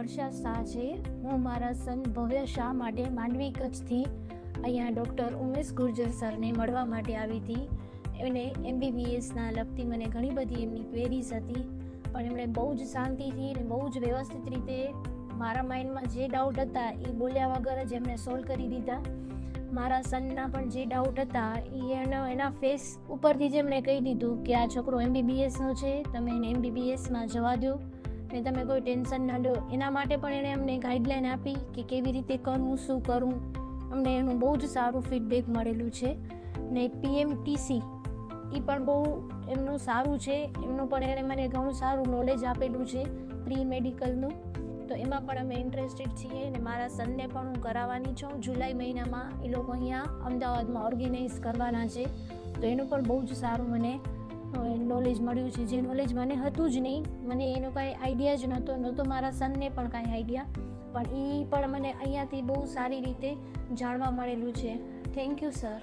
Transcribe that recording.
વર્ષા શાહ છે. હું મારા સન ભવ્ય શાહ માટે માંડવી કચ્છથી અહીંયા ડૉક્ટર ઉમેશ ગુર્જર સરને મળવા માટે આવી હતી. એને MBBSના લગતી મને ઘણી બધી એમની ક્વેરીઝ હતી, પણ એમણે બહુ જ શાંતિથી અને બહુ જ વ્યવસ્થિત રીતે મારા માઇન્ડમાં જે ડાઉટ હતા એ બોલ્યા વગર જ એમણે સોલ્વ કરી દીધા. મારા સનના પણ જે ડાઉટ હતા એ એના ફેસ ઉપરથી જ એમણે કહી દીધું કે આ છોકરો MBBSનો છે, તમે એને MBBSમાં જવા દો ને તમે કોઈ ટેન્શન ના લો. એના માટે પણ એણે અમને ગાઈડલાઈન આપી કે કેવી રીતે કરવું, શું કરવું. અમને એનું બહુ જ સારું ફીડબેક મળેલું છે. ને PMTC એ પણ બહુ એમનું સારું છે. એમનું પણ એણે મને ઘણું સારું નોલેજ આપેલું છે પ્રી મેડિકલનું. તો એમાં પણ અમે ઇન્ટરેસ્ટેડ છીએ અને મારા સનને પણ હું કરાવવાની છું. જુલાઈ મહિનામાં એ લોકો અહીંયા અમદાવાદમાં ઓર્ગેનાઇઝ કરવાના છે. તો એનું પણ બહુ જ સારું મને નોલેજ મળ્યું છે, જે નોલેજ મને હતું જ નહીં. મને એનો કાંઈ આઈડિયા જ નહોતો મારા સનને પણ કાંઈ આઈડિયા, પણ એ પણ મને અહીંયાથી બહુ સારી રીતે જાણવા મળેલું છે. Thank you sir.